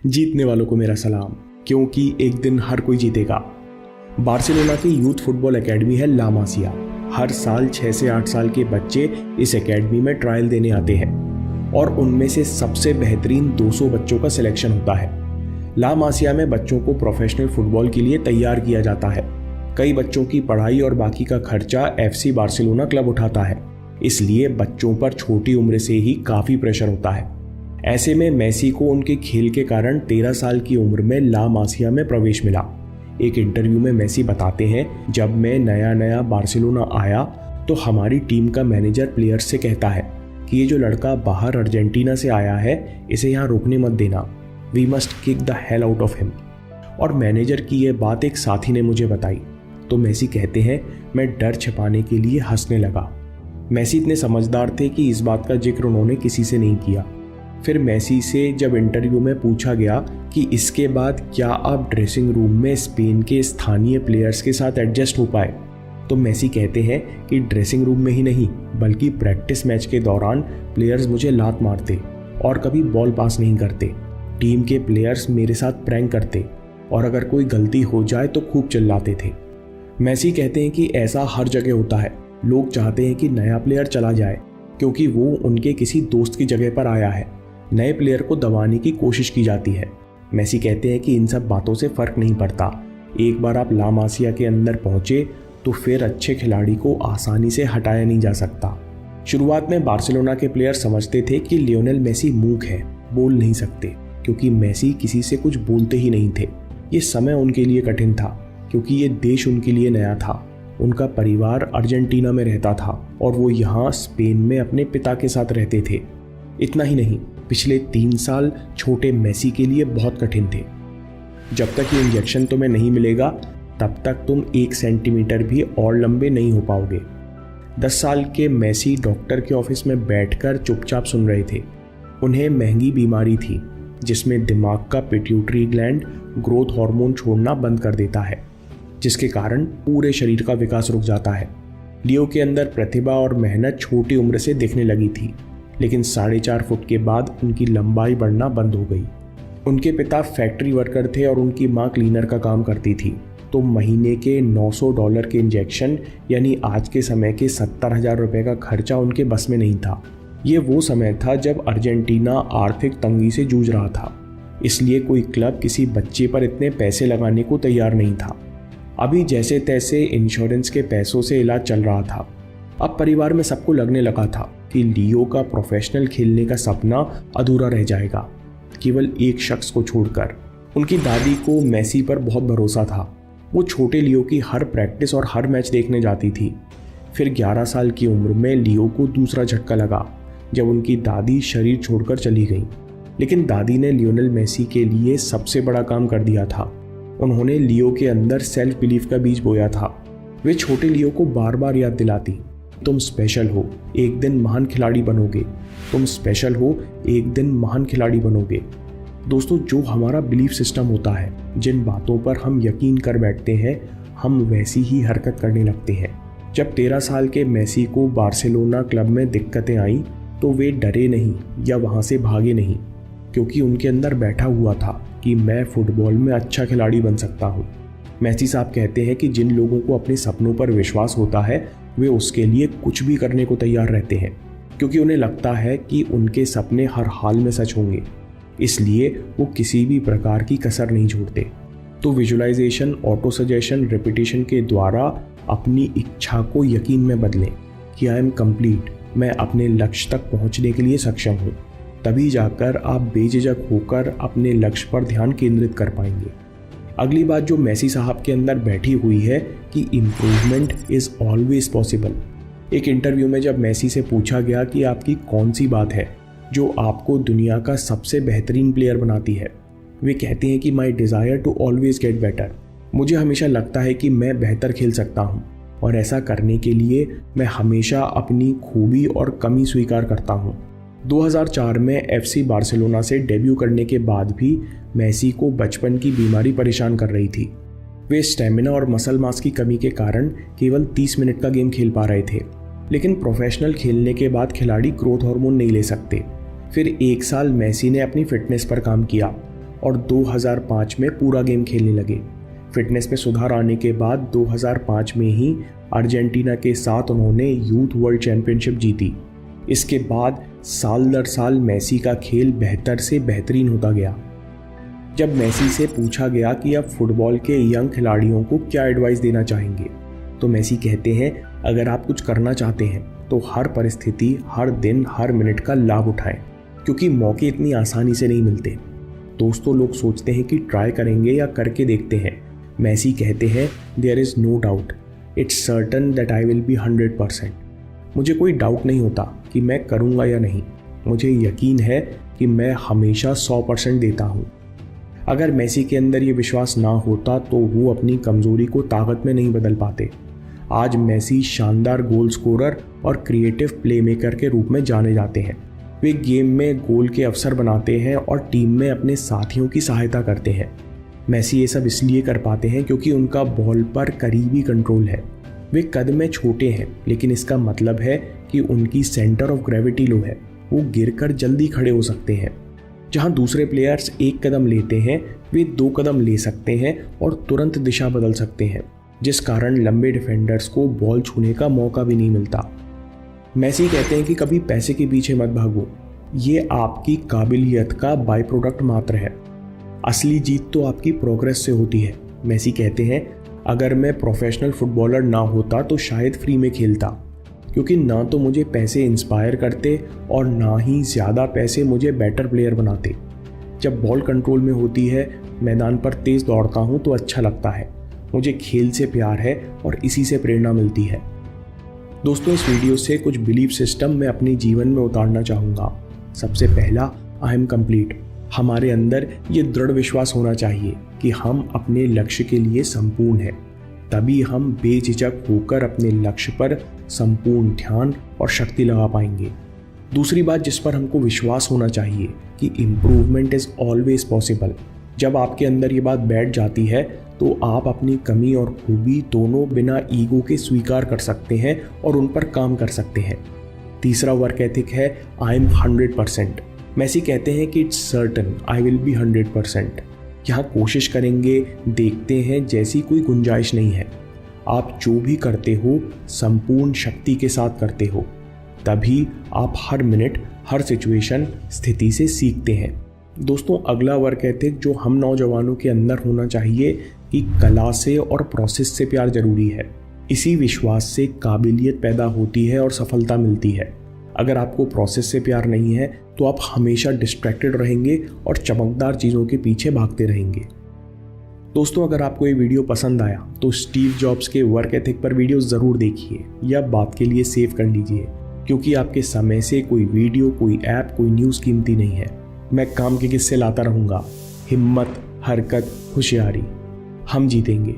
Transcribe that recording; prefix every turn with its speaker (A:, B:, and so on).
A: जीतने वालों को मेरा सलाम, क्योंकि एक दिन हर कोई जीतेगा। बार्सिलोना की यूथ फुटबॉल एकेडमी है ला मासिया। हर साल 6 से 8 साल के बच्चे इस एकेडमी में ट्रायल देने आते हैं और उनमें से सबसे बेहतरीन 200 बच्चों का सिलेक्शन होता है। ला मासिया में बच्चों को प्रोफेशनल फुटबॉल के लिए तैयार किया जाता है। कई बच्चों की पढ़ाई और बाकी का खर्चा FC बार्सिलोना क्लब उठाता है, इसलिए बच्चों पर छोटी उम्र से ही काफ़ी प्रेशर होता है। ऐसे में मेसी को उनके खेल के कारण 13 साल की उम्र में ला मासिया में प्रवेश मिला। एक इंटरव्यू में मेसी बताते हैं, जब मैं नया बार्सिलोना आया तो हमारी टीम का मैनेजर प्लेयर्स से कहता है कि ये जो लड़का बाहर अर्जेंटीना से आया है, इसे यहाँ रोकने मत देना, we must kick the hell out of him. और मैनेजर की ये बात एक साथी ने मुझे बताई तो मेसी कहते हैं, मैं डर छिपाने के लिए हंसने लगा। मेसी इतने समझदार थे कि इस बात का जिक्र उन्होंने किसी से नहीं किया। फिर मेसी से जब इंटरव्यू में पूछा गया कि इसके बाद क्या आप ड्रेसिंग रूम में स्पेन के स्थानीय प्लेयर्स के साथ एडजस्ट हो पाए, तो मेसी कहते हैं कि ड्रेसिंग रूम में ही नहीं बल्कि प्रैक्टिस मैच के दौरान प्लेयर्स मुझे लात मारते और कभी बॉल पास नहीं करते। टीम के प्लेयर्स मेरे साथ प्रैंक करते और अगर कोई गलती हो जाए तो खूब चिल्लाते थे। मेसी कहते हैं कि ऐसा हर जगह होता है। लोग चाहते हैं कि नया प्लेयर चला जाए क्योंकि वो उनके किसी दोस्त की जगह पर आया है। नए प्लेयर को दबाने की कोशिश की जाती है। मेसी कहते हैं कि इन सब बातों से फर्क नहीं पड़ता। एक बार आप ला मासिया के अंदर पहुंचे तो फिर अच्छे खिलाड़ी को आसानी से हटाया नहीं जा सकता। शुरुआत में बार्सिलोना के प्लेयर समझते थे कि लियोनेल मेसी मूक है, बोल नहीं सकते, क्योंकि मेसी किसी से कुछ बोलते ही नहीं थे। ये समय उनके लिए कठिन था क्योंकि ये देश उनके लिए नया था। उनका परिवार अर्जेंटीना में रहता था और वो यहाँ स्पेन में अपने पिता के साथ रहते थे। इतना ही नहीं, पिछले 3 साल छोटे मेसी के लिए बहुत कठिन थे। जब तक ये इंजेक्शन तुम्हें नहीं मिलेगा तब तक तुम 1 सेंटीमीटर भी और लंबे नहीं हो पाओगे। 10 साल के मेसी डॉक्टर के ऑफिस में बैठकर चुपचाप सुन रहे थे। उन्हें महंगी बीमारी थी जिसमें दिमाग का पिट्यूटरी ग्लैंड ग्रोथ हार्मोन छोड़ना बंद कर देता है, जिसके कारण पूरे शरीर का विकास रुक जाता है। लियो के अंदर प्रतिभा और मेहनत छोटी उम्र से दिखने लगी थी, लेकिन 4.5 फुट के बाद उनकी लंबाई बढ़ना बंद हो गई। उनके पिता फैक्ट्री वर्कर थे और उनकी मां क्लीनर का काम करती थी, तो महीने के $900 के इंजेक्शन यानी आज के समय के 70,000 रुपये का खर्चा उनके बस में नहीं था। ये वो समय था जब अर्जेंटीना आर्थिक तंगी से जूझ रहा था, इसलिए कोई क्लब किसी बच्चे पर इतने पैसे लगाने को तैयार नहीं था। अभी जैसे तैसे इंश्योरेंस के पैसों से इलाज चल रहा था। अब परिवार में सबको लगने लगा था कि लियो का प्रोफेशनल खेलने का सपना अधूरा रह जाएगा, केवल एक शख्स को छोड़कर। उनकी दादी को मेसी पर बहुत भरोसा था। वो छोटे लियो की हर प्रैक्टिस और हर मैच देखने जाती थी। फिर 11 साल की उम्र में लियो को दूसरा झटका लगा जब उनकी दादी शरीर छोड़कर चली गई। लेकिन दादी ने लियोनेल मेसी के लिए सबसे बड़ा काम कर दिया था। उन्होंने लियो के अंदर सेल्फ बिलीफ का बीज बोया था। वे छोटे लियो को बार बार याद दिलाती, तुम स्पेशल हो, एक दिन महान खिलाड़ी बनोगे। तुम स्पेशल हो, एक दिन महान खिलाड़ी बनोगे। दोस्तों, जो हमारा बिलीफ सिस्टम होता है, जिन बातों पर हम यकीन कर बैठते हैं, हम वैसी ही हरकत करने लगते हैं। जब 13 साल के मेसी को बार्सिलोना क्लब में दिक्कतें आईं तो वे डरे नहीं या वहाँ से भागे नहीं, क्योंकि उनके अंदर बैठा हुआ था कि मैं फुटबॉल में अच्छा खिलाड़ी बन सकता हूँ। मेसी साहब कहते हैं कि जिन लोगों को अपने सपनों पर विश्वास होता है वे उसके लिए कुछ भी करने को तैयार रहते हैं, क्योंकि उन्हें लगता है कि उनके सपने हर हाल में सच होंगे। इसलिए वो किसी भी प्रकार की कसर नहीं छोड़ते। तो विजुअलाइजेशन, ऑटो सजेशन, रिपीटिशन के द्वारा अपनी इच्छा को यकीन में बदलें कि आई एम कंप्लीट, मैं अपने लक्ष्य तक पहुंचने के लिए सक्षम हूँ। तभी जाकर आप बेझिझक होकर अपने लक्ष्य पर ध्यान केंद्रित कर पाएंगे। अगली बात जो मेसी साहब के अंदर बैठी हुई है कि इम्प्रूवमेंट इज़ ऑलवेज पॉसिबल। एक इंटरव्यू में जब मेसी से पूछा गया कि आपकी कौन सी बात है जो आपको दुनिया का सबसे बेहतरीन प्लेयर बनाती है, वे कहते हैं कि my desire to always get better. मुझे हमेशा लगता है कि मैं बेहतर खेल सकता हूँ और ऐसा करने के लिए मैं हमेशा अपनी खूबी और कमी स्वीकार करता हूँ। 2004 में FC बार्सिलोना से डेब्यू करने के बाद भी मेसी को बचपन की बीमारी परेशान कर रही थी। वे स्टेमिना और मसल मास की कमी के कारण केवल 30 मिनट का गेम खेल पा रहे थे, लेकिन प्रोफेशनल खेलने के बाद खिलाड़ी ग्रोथ हार्मोन नहीं ले सकते। फिर 1 साल मेसी ने अपनी फिटनेस पर काम किया और 2005 में पूरा गेम खेलने लगे। फिटनेस में सुधार आने के बाद 2005 में ही अर्जेंटीना के साथ उन्होंने यूथ वर्ल्ड चैंपियनशिप जीती। इसके बाद साल दर साल मेसी का खेल बेहतर से बेहतरीन होता गया। जब मेसी से पूछा गया कि आप फुटबॉल के यंग खिलाड़ियों को क्या एडवाइस देना चाहेंगे, तो मेसी कहते हैं, अगर आप कुछ करना चाहते हैं तो हर परिस्थिति, हर दिन, हर मिनट का लाभ उठाएं, क्योंकि मौके इतनी आसानी से नहीं मिलते। दोस्तों, लोग सोचते हैं कि ट्राई करेंगे या करके देखते हैं। मेसी कहते हैं, there is no doubt, it's certain that I will be 100%। मुझे कोई डाउट नहीं होता कि मैं करूँगा या नहीं, मुझे यकीन है कि मैं हमेशा 100% देता हूँ। अगर मेसी के अंदर ये विश्वास ना होता तो वो अपनी कमज़ोरी को ताकत में नहीं बदल पाते। आज मेसी शानदार गोल स्कोरर और क्रिएटिव प्लेमेकर के रूप में जाने जाते हैं। वे गेम में गोल के अवसर बनाते हैं और टीम में अपने साथियों की सहायता करते हैं। मेसी ये सब इसलिए कर पाते हैं क्योंकि उनका बॉल पर करीबी कंट्रोल है। वे कद में छोटे हैं, लेकिन इसका मतलब है कि उनकी सेंटर ऑफ ग्रेविटी लो है। वो गिरकर जल्दी खड़े हो सकते हैं। जहां दूसरे प्लेयर्स 1 कदम लेते हैं, वे 2 कदम ले सकते हैं और तुरंत दिशा बदल सकते हैं, जिस कारण लंबे डिफेंडर्स को बॉल छूने का मौका भी नहीं मिलता। मेसी कहते हैं कि कभी पैसे के पीछे मत भागो, ये आपकी काबिलियत का बाय प्रोडक्ट मात्र है। असली जीत तो आपकी प्रोग्रेस से होती है। मेसी कहते हैं, अगर मैं प्रोफेशनल फुटबॉलर ना होता तो शायद फ्री में खेलता, क्योंकि ना तो मुझे पैसे इंस्पायर करते और ना ही ज़्यादा पैसे मुझे बेटर प्लेयर बनाते। जब बॉल कंट्रोल में होती है, मैदान पर तेज़ दौड़ता हूँ तो अच्छा लगता है। मुझे खेल से प्यार है और इसी से प्रेरणा मिलती है। दोस्तों, इस वीडियो से कुछ बिलीफ सिस्टम मैं अपने जीवन में उतारना चाहूँगा। सबसे पहला, आई एम कंप्लीट। हमारे अंदर ये दृढ़ विश्वास होना चाहिए कि हम अपने लक्ष्य के लिए संपूर्ण हैं। तभी हम बेझिझक होकर अपने लक्ष्य पर संपूर्ण ध्यान और शक्ति लगा पाएंगे। दूसरी बात जिस पर हमको विश्वास होना चाहिए कि इम्प्रूवमेंट इज़ ऑलवेज पॉसिबल। जब आपके अंदर ये बात बैठ जाती है तो आप अपनी कमी और खूबी दोनों बिना ईगो के स्वीकार कर सकते हैं और उन पर काम कर सकते हैं। तीसरा वर्क एथिक है, आई एम 100%। मेसी कहते हैं कि it's certain I will be 100%। यहाँ कोशिश करेंगे, देखते हैं जैसी कोई गुंजाइश नहीं है। आप जो भी करते हो संपूर्ण शक्ति के साथ करते हो, तभी आप हर मिनट, हर सिचुएशन, स्थिति से सीखते हैं। दोस्तों, अगला वर्क एथिक जो हम नौजवानों के अंदर होना चाहिए कि कला से और प्रोसेस से प्यार जरूरी है। इसी विश्वास से काबिलियत पैदा होती है और सफलता मिलती है। अगर आपको प्रोसेस से प्यार नहीं है तो आप हमेशा डिस्ट्रैक्टेड रहेंगे और चमकदार चीज़ों के पीछे भागते रहेंगे। दोस्तों, अगर आपको ये वीडियो पसंद आया तो स्टीव जॉब्स के वर्क एथिक पर वीडियो ज़रूर देखिए या बात के लिए सेव कर लीजिए, क्योंकि आपके समय से कोई वीडियो, कोई ऐप, कोई न्यूज़ कीमती नहीं है। मैं काम के किस्से लाता रहूँगा। हिम्मत, हरकत, होशियारी, हम जीतेंगे।